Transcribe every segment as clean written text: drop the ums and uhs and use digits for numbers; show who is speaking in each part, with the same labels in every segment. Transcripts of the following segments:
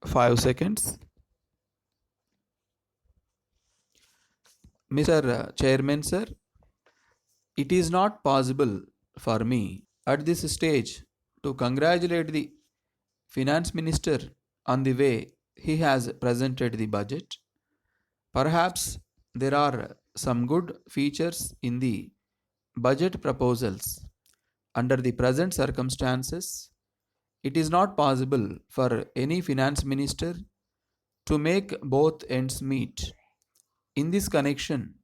Speaker 1: 5 seconds. Mr. Chairman, sir, it is not possible for me at this stage to congratulate the Finance Minister on the way he has presented the budget. Perhaps there are some good features in the budget proposals. Under the present circumstances, it is not possible for any finance minister to make both ends meet. In this connection,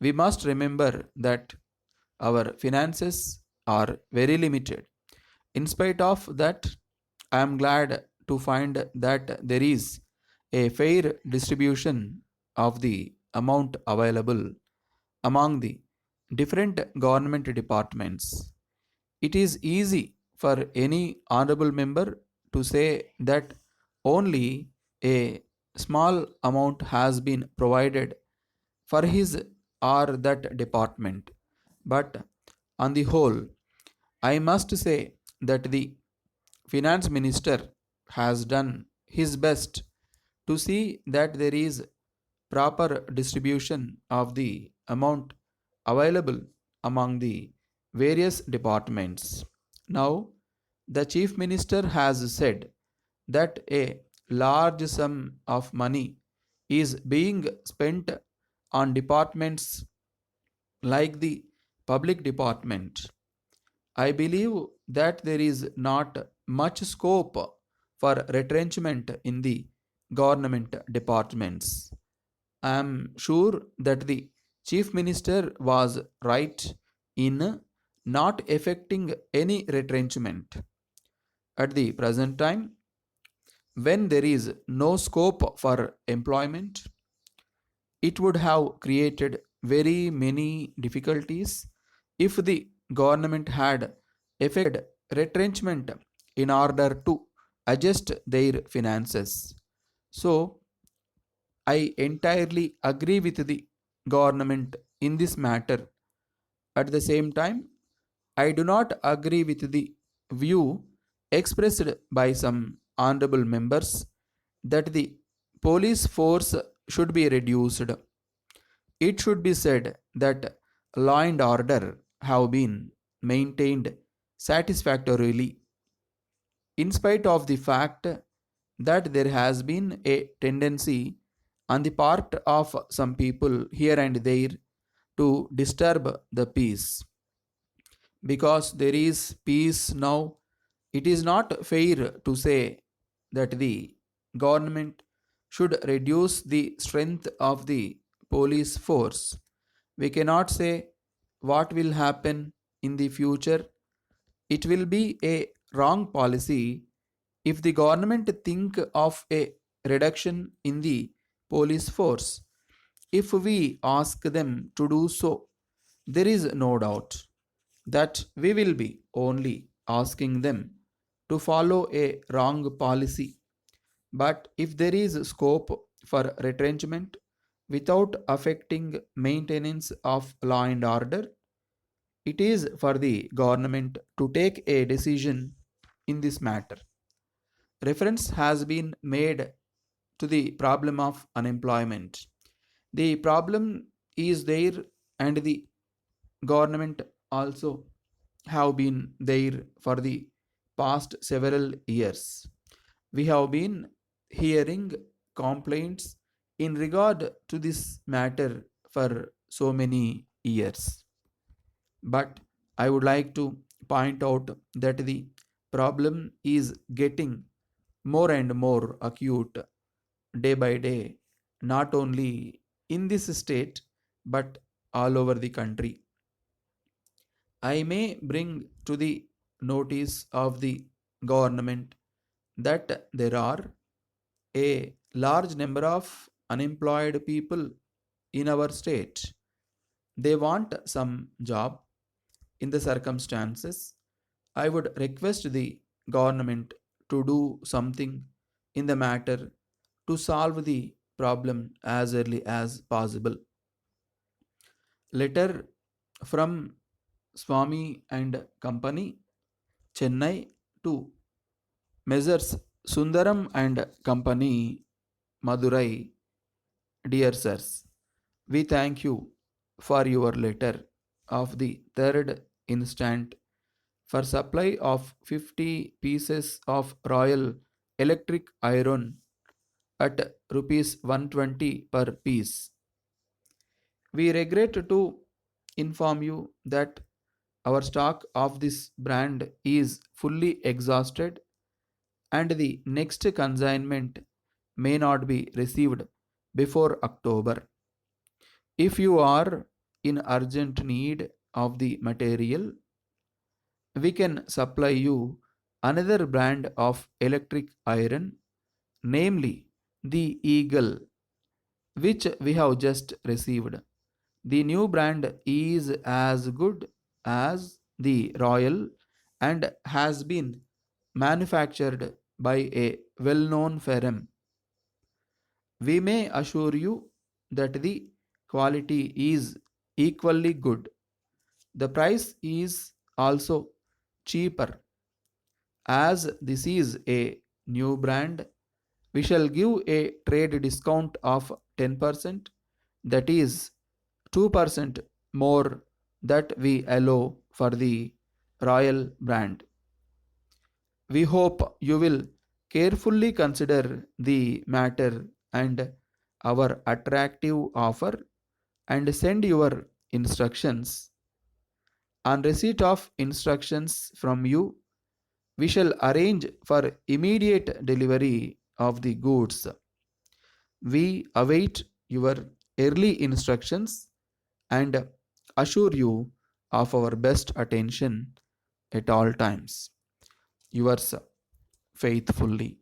Speaker 1: we must remember that our finances are very limited. In spite of that, I am glad to find that there is a fair distribution of the amount available among the different government departments. It is easy for any honorable member to say that only a small amount has been provided for his or that department. But on the whole, I must say that the finance minister has done his best to see that there is proper distribution of the amount available among the various departments. Now, the chief minister has said that a large sum of money is being spent on departments like the public department. I believe that there is not much scope for retrenchment in the government departments. I am sure that the chief minister was right in not effecting any retrenchment. At the present time, when there is no scope for employment, it would have created very many difficulties if the government had effected retrenchment in order to adjust their finances. So, I entirely agree with the government in this matter. At the same time, I do not agree with the view expressed by some honorable members that the police force should be reduced. It should be said that law and order have been maintained satisfactorily, in spite of the fact that there has been a tendency on the part of some people here and there to disturb the peace. Because there is peace now, it is not fair to say that the government should reduce the strength of the police force. We cannot say what will happen in the future. It will be a wrong policy if the government think of a reduction in the police force. If we ask them to do so, there is no doubt that we will be only asking them to follow a wrong policy. But if there is scope for retrenchment without affecting maintenance of law and order, it is for the government to take a decision in this matter. Reference has been made to the problem of unemployment. The problem is there, and the government also have been there for the past several years. We have been hearing complaints in regard to this matter for so many years. But I would like to point out that the problem is getting more and more acute day by day, not only in this state but all over the country. I may bring to the notice of the government that there are a large number of unemployed people in our state. They want some job. In the circumstances, I would request the government to do something in the matter to solve the problem as early as possible. Letter from Swami and Company, Chennai, to Messrs. Sundaram and Company, Madurai. Dear sirs, we thank you for your letter of the 3rd instant for supply of 50 pieces of Royal Electric Iron at rupees 120 per piece. We regret to inform you that our stock of this brand is fully exhausted and the next consignment may not be received before October. If you are in urgent need of the material, we can supply you another brand of electric iron, namely the Eagle, which we have just received. The new brand is as good as the Royal and has been manufactured by a well known firm. We may assure you that the quality is equally good. The price is also cheaper. As this is a new brand, we shall give a trade discount of 10%, that is 2% more that we allow for the Royal brand. We hope you will carefully consider the matter and our attractive offer and send your instructions. On receipt of instructions from you, we shall arrange for immediate delivery of the goods. We await your early instructions and assure you of our best attention at all times. Yours faithfully.